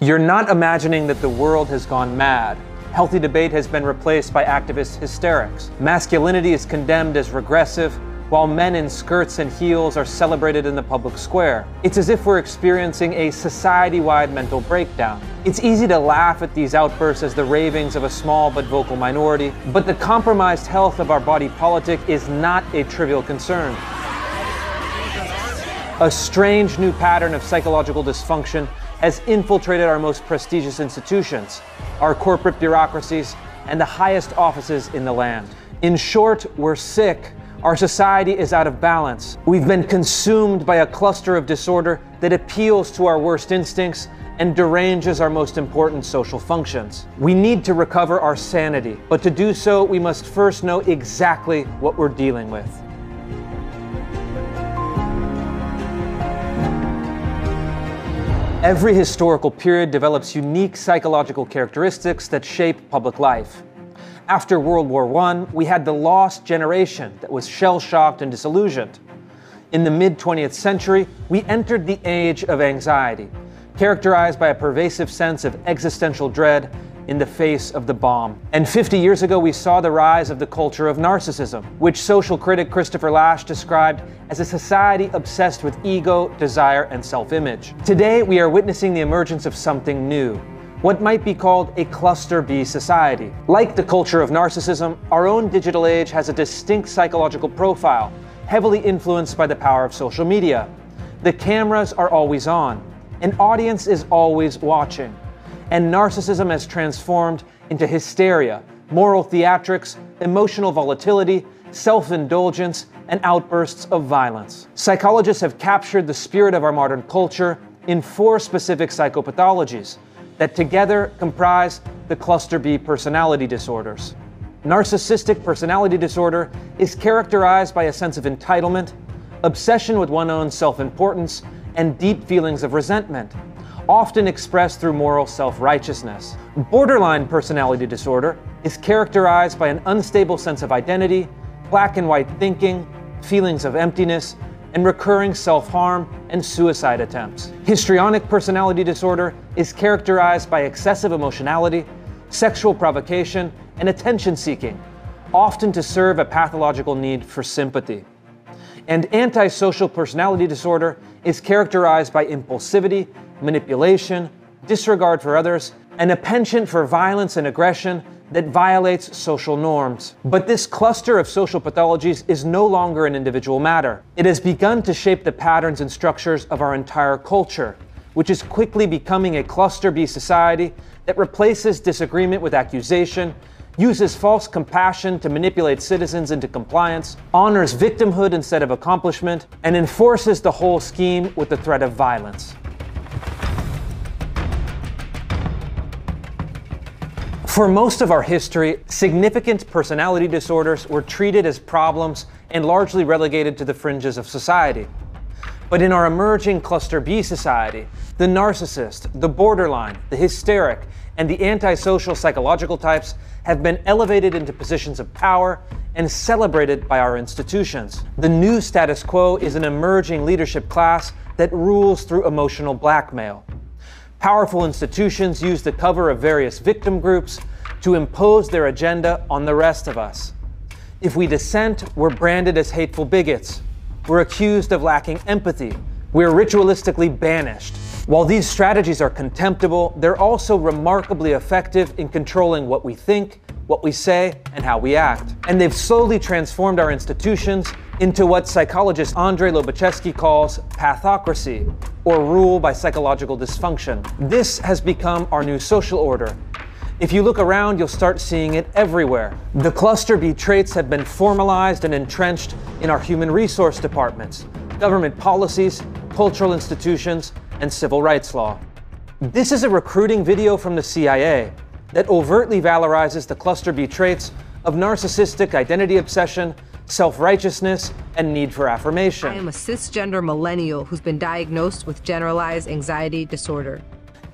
You're not imagining that the world has gone mad. Healthy debate has been replaced by activist hysterics. Masculinity is condemned as regressive, while men in skirts and heels are celebrated in the public square. It's as if we're experiencing a society-wide mental breakdown. It's easy to laugh at these outbursts as the ravings of a small but vocal minority, but the compromised health of our body politic is not a trivial concern. A strange new pattern of psychological dysfunction has infiltrated our most prestigious institutions, our corporate bureaucracies, and the highest offices in the land. In short, we're sick. Our society is out of balance. We've been consumed by a cluster of disorder that appeals to our worst instincts and deranges our most important social functions. We need to recover our sanity, but to do so, we must first know exactly what we're dealing with. Every historical period develops unique psychological characteristics that shape public life. After World War I, we had the lost generation that was shell-shocked and disillusioned. In the mid-20th century, we entered the age of anxiety, characterized by a pervasive sense of existential dread in the face of the bomb. And 50 years ago, we saw the rise of the culture of narcissism, which social critic Christopher Lasch described as a society obsessed with ego, desire, and self-image. Today, we are witnessing the emergence of something new, what might be called a cluster B society. Like the culture of narcissism, our own digital age has a distinct psychological profile, heavily influenced by the power of social media. The cameras are always on. An audience is always watching. And narcissism has transformed into hysteria, moral theatrics, emotional volatility, self-indulgence, and outbursts of violence. Psychologists have captured the spirit of our modern culture in 4 specific psychopathologies that together comprise the cluster B personality disorders. Narcissistic personality disorder is characterized by a sense of entitlement, obsession with one's own self-importance, and deep feelings of resentment, often expressed through moral self-righteousness. Borderline personality disorder is characterized by an unstable sense of identity, black and white thinking, feelings of emptiness, and recurring self-harm and suicide attempts. Histrionic personality disorder is characterized by excessive emotionality, sexual provocation, and attention-seeking, often to serve a pathological need for sympathy. And antisocial personality disorder is characterized by impulsivity, manipulation, disregard for others, and a penchant for violence and aggression that violates social norms. But this cluster of social pathologies is no longer an individual matter. It has begun to shape the patterns and structures of our entire culture, which is quickly becoming a cluster B society that replaces disagreement with accusation, uses false compassion to manipulate citizens into compliance, honors victimhood instead of accomplishment, and enforces the whole scheme with the threat of violence. For most of our history, significant personality disorders were treated as problems and largely relegated to the fringes of society. But in our emerging cluster B society, the narcissist, the borderline, the hysteric, and the antisocial psychological types have been elevated into positions of power and celebrated by our institutions. The new status quo is an emerging leadership class that rules through emotional blackmail. Powerful institutions use the cover of various victim groups to impose their agenda on the rest of us. If we dissent, we're branded as hateful bigots. We're accused of lacking empathy. We're ritualistically banished. While these strategies are contemptible, they're also remarkably effective in controlling what we think, what we say, and how we act. And they've slowly transformed our institutions into what psychologist Andrei Lobachevsky calls pathocracy, or rule by psychological dysfunction. This has become our new social order. If you look around, you'll start seeing it everywhere. The cluster B traits have been formalized and entrenched in our human resource departments, government policies, cultural institutions, and civil rights law. This is a recruiting video from the CIA that overtly valorizes the cluster B traits of narcissistic identity obsession, self-righteousness, and need for affirmation. I am a cisgender millennial who's been diagnosed with generalized anxiety disorder.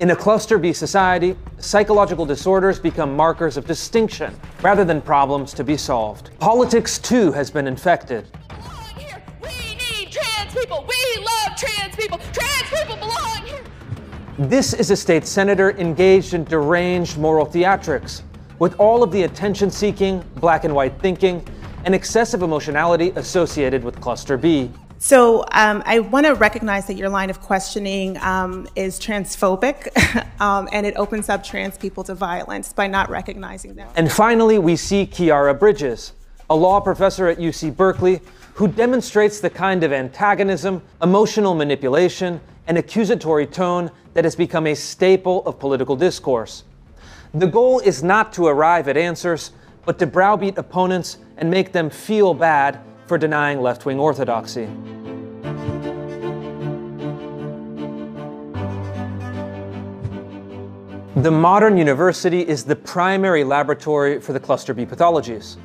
In a cluster B society, psychological disorders become markers of distinction rather than problems to be solved. Politics, too, has been infected. Belong here. We need trans people. We love trans people. Trans people belong here. This is a state senator engaged in deranged moral theatrics, with all of the attention-seeking, black and white thinking, and excessive emotionality associated with Cluster B. So I want to recognize that your line of questioning is transphobic, and it opens up trans people to violence by not recognizing them. And finally, we see Kiara Bridges, a law professor at UC Berkeley, who demonstrates the kind of antagonism, emotional manipulation, and accusatory tone that has become a staple of political discourse. The goal is not to arrive at answers, but to browbeat opponents and make them feel bad for denying left-wing orthodoxy. The modern university is the primary laboratory for the Cluster B pathologies.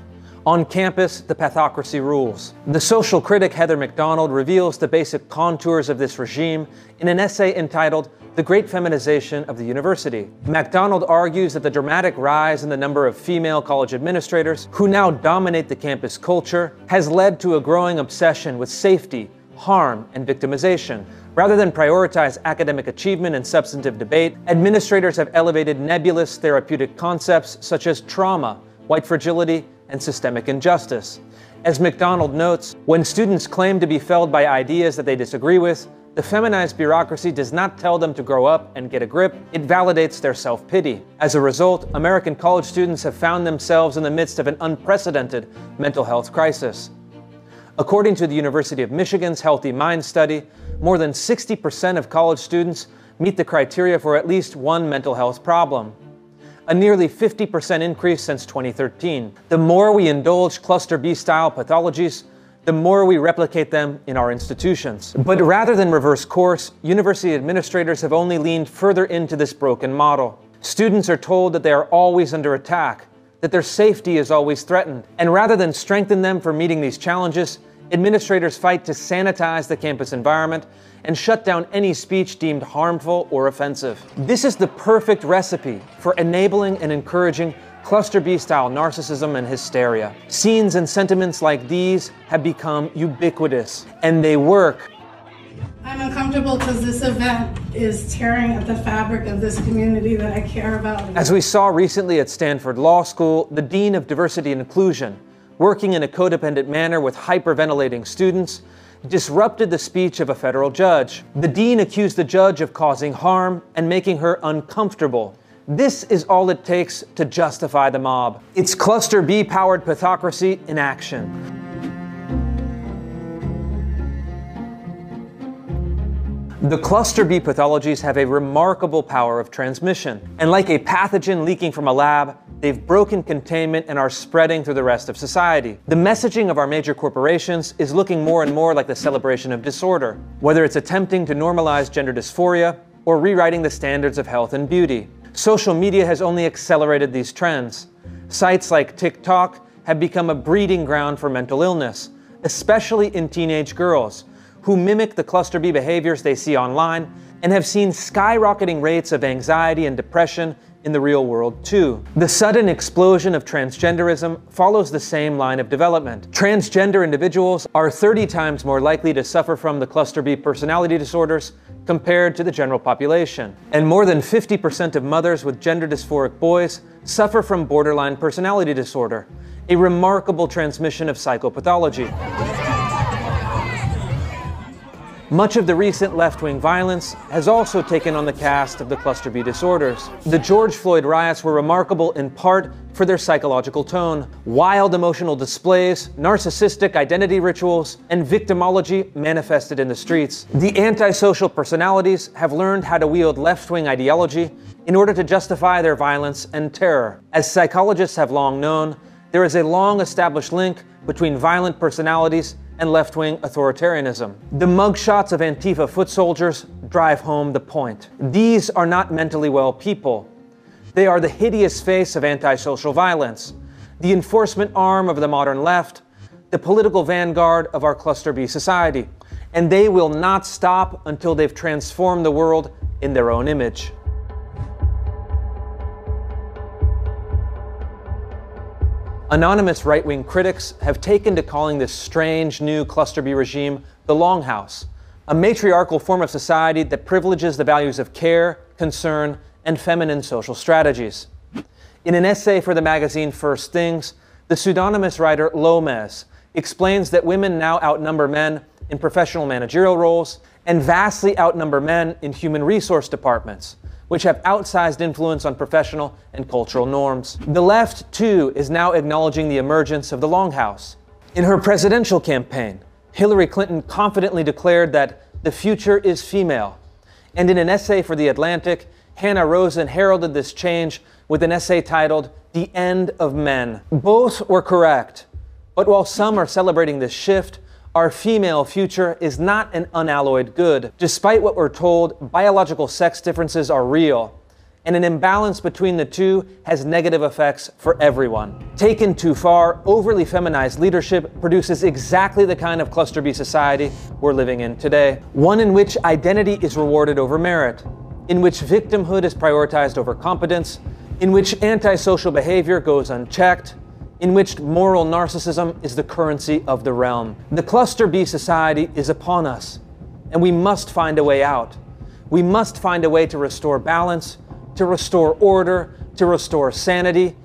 On campus, the pathocracy rules. The social critic Heather McDonald reveals the basic contours of this regime in an essay entitled The Great Feminization of the University. McDonald argues that the dramatic rise in the number of female college administrators who now dominate the campus culture has led to a growing obsession with safety, harm, and victimization. Rather than prioritize academic achievement and substantive debate, administrators have elevated nebulous therapeutic concepts such as trauma, white fragility, and systemic injustice. As McDonald notes, when students claim to be felled by ideas that they disagree with, the feminized bureaucracy does not tell them to grow up and get a grip, it validates their self-pity. As a result, American college students have found themselves in the midst of an unprecedented mental health crisis. According to the University of Michigan's Healthy Mind study, more than 60% of college students meet the criteria for at least one mental health problem, a nearly 50% increase since 2013. The more we indulge Cluster B-style pathologies, the more we replicate them in our institutions. But rather than reverse course, university administrators have only leaned further into this broken model. Students are told that they are always under attack, that their safety is always threatened. And rather than strengthen them for meeting these challenges, administrators fight to sanitize the campus environment and shut down any speech deemed harmful or offensive. This is the perfect recipe for enabling and encouraging Cluster B-style narcissism and hysteria. Scenes and sentiments like these have become ubiquitous, and they work. I'm uncomfortable because this event is tearing at the fabric of this community that I care about. As we saw recently at Stanford Law School, the Dean of Diversity and Inclusion, working in a codependent manner with hyperventilating students, disrupted the speech of a federal judge. The dean accused the judge of causing harm and making her uncomfortable. This is all it takes to justify the mob. It's Cluster B-powered pathocracy in action. The Cluster B pathologies have a remarkable power of transmission, and like a pathogen leaking from a lab, they've broken containment and are spreading through the rest of society. The messaging of our major corporations is looking more and more like the celebration of disorder, whether it's attempting to normalize gender dysphoria or rewriting the standards of health and beauty. Social media has only accelerated these trends. Sites like TikTok have become a breeding ground for mental illness, especially in teenage girls, who mimic the Cluster B behaviors they see online and have seen skyrocketing rates of anxiety and depression in the real world too. The sudden explosion of transgenderism follows the same line of development. Transgender individuals are 30 times more likely to suffer from the Cluster B personality disorders compared to the general population. And more than 50% of mothers with gender dysphoric boys suffer from borderline personality disorder, a remarkable transmission of psychopathology. Much of the recent left-wing violence has also taken on the cast of the Cluster B disorders. The George Floyd riots were remarkable in part for their psychological tone. Wild emotional displays, narcissistic identity rituals, and victimology manifested in the streets. The antisocial personalities have learned how to wield left-wing ideology in order to justify their violence and terror. As psychologists have long known, there is a long-established link between violent personalities and left-wing authoritarianism. The mugshots of Antifa foot soldiers drive home the point. These are not mentally well people. They are the hideous face of antisocial violence, the enforcement arm of the modern left, the political vanguard of our Cluster B society, and they will not stop until they've transformed the world in their own image. Anonymous right-wing critics have taken to calling this strange new Cluster B regime the Longhouse, a matriarchal form of society that privileges the values of care, concern, and feminine social strategies. In an essay for the magazine First Things, the pseudonymous writer Lomez explains that women now outnumber men in professional managerial roles and vastly outnumber men in human resource departments, which have outsized influence on professional and cultural norms. The left, too, is now acknowledging the emergence of the Longhouse. In her presidential campaign, Hillary Clinton confidently declared that the future is female. And in an essay for The Atlantic, Hannah Rosen heralded this change with an essay titled The End of Men. Both were correct, but while some are celebrating this shift, our female future is not an unalloyed good. Despite what we're told, biological sex differences are real, and an imbalance between the two has negative effects for everyone. Taken too far, overly feminized leadership produces exactly the kind of cluster B society we're living in today. One in which identity is rewarded over merit, in which victimhood is prioritized over competence, in which antisocial behavior goes unchecked, in which moral narcissism is the currency of the realm. The cluster B society is upon us, and we must find a way out. We must find a way to restore balance, to restore order, to restore sanity,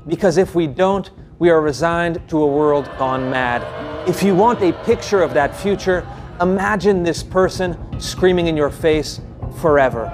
because if we don't, we are resigned to a world gone mad. If you want a picture of that future, imagine this person screaming in your face forever.